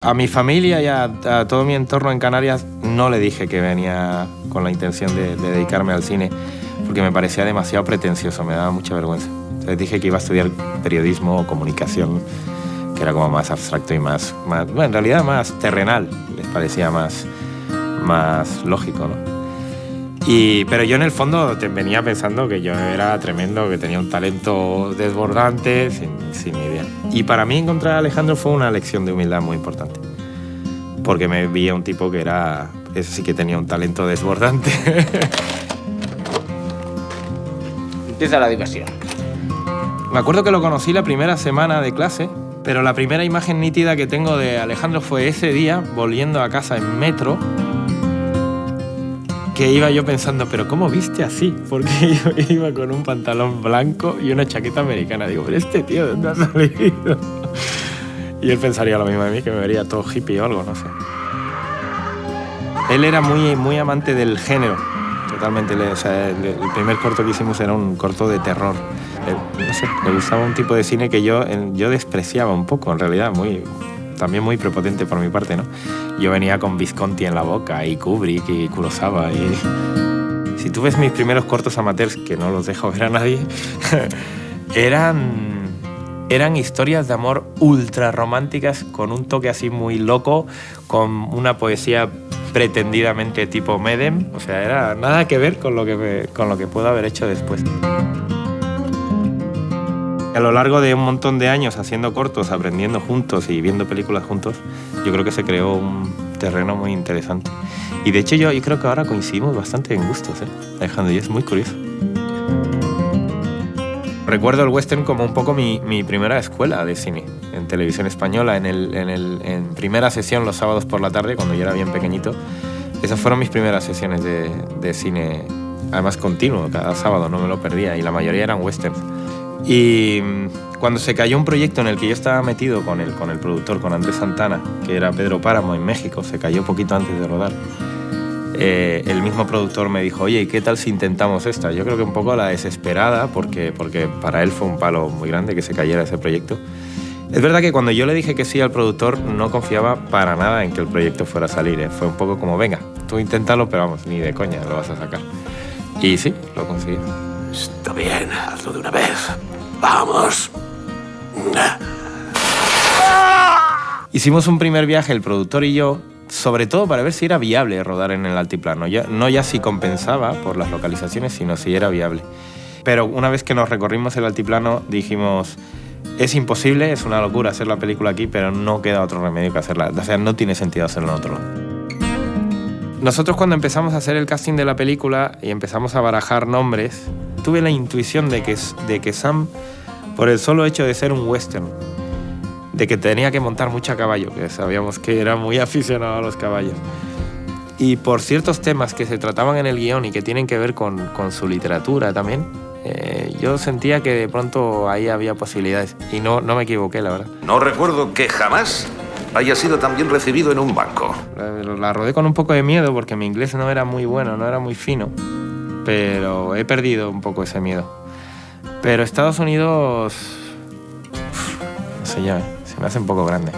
A mi familia y a todo mi entorno en Canarias no le dije que venía con la intención de dedicarme al cine, porque me parecía demasiado pretencioso, me daba mucha vergüenza. Les dije que iba a estudiar periodismo o comunicación, que era como más abstracto y más bueno, en realidad más terrenal, les parecía más lógico, ¿no? Pero yo en el fondo venía pensando que yo era tremendo, que tenía un talento desbordante, sin idea. Y para mí encontrar a Alejandro fue una lección de humildad muy importante, porque me vi a un tipo que era, ese sí que tenía un talento desbordante. Empieza la diversión. Me acuerdo que lo conocí la primera semana de clase, pero la primera imagen nítida que tengo de Alejandro fue ese día, volviendo a casa en metro, que iba yo pensando, ¿pero cómo viste así? Porque yo iba con un pantalón blanco y una chaqueta americana. Digo, ¿pero este tío de dónde ha salido? Y él pensaría lo mismo de mí, que me vería todo hippie o algo, no sé. Él era muy amante del género, totalmente. O sea, el primer corto que hicimos era un corto de terror. No sé, le gustaba un tipo de cine que yo despreciaba un poco, en realidad, también muy prepotente por mi parte, ¿no? Yo venía con Visconti en la boca, y Kubrick, y Kurosawa, y... Si tú ves mis primeros cortos amateurs, que no los dejo ver a nadie, eran historias de amor ultra románticas, con un toque así muy loco, con una poesía pretendidamente tipo Medem, o sea, era nada que ver con lo que puedo haber hecho después. A lo largo de un montón de años haciendo cortos, aprendiendo juntos y viendo películas juntos, yo creo que se creó un terreno muy interesante. Y de hecho yo creo que ahora coincidimos bastante en gustos, Alejandro, y es muy curioso. Recuerdo el western como un poco mi primera escuela de cine en televisión española, en primera sesión los sábados por la tarde, cuando yo era bien pequeñito. Esas fueron mis primeras sesiones de cine, además continuo, cada sábado, no me lo perdía, y la mayoría eran westerns. Y cuando se cayó un proyecto en el que yo estaba metido con el productor, con Andrés Santana, que era Pedro Páramo en México, se cayó poquito antes de rodar, el mismo productor me dijo, oye, ¿qué tal si intentamos esta? Yo creo que un poco a la desesperada, porque para él fue un palo muy grande que se cayera ese proyecto. Es verdad que cuando yo le dije que sí al productor, no confiaba para nada en que el proyecto fuera a salir, Fue un poco como, venga, tú inténtalo, pero vamos, ni de coña lo vas a sacar. Y sí, lo conseguí. Está bien, hazlo de una vez. ¡Vamos! Hicimos un primer viaje, el productor y yo, sobre todo para ver si era viable rodar en el altiplano. No ya si compensaba por las localizaciones, sino si era viable. Pero una vez que nos recorrimos el altiplano, dijimos, es imposible, es una locura hacer la película aquí, pero no queda otro remedio que hacerla. O sea, no tiene sentido hacerla en otro lado. Nosotros cuando empezamos a hacer el casting de la película y empezamos a barajar nombres, tuve la intuición de que Sam, por el solo hecho de ser un western, de que tenía que montar mucho a caballo, que sabíamos que era muy aficionado a los caballos, y por ciertos temas que se trataban en el guión y que tienen que ver con su literatura también, yo sentía que de pronto ahí había posibilidades, y no me equivoqué, la verdad. No recuerdo que jamás haya sido tan bien recibido en un banco. La rodé con un poco de miedo porque mi inglés no era muy bueno, no era muy fino, pero he perdido un poco ese miedo. Pero Estados Unidos, no sé ya, se me hace un poco grande.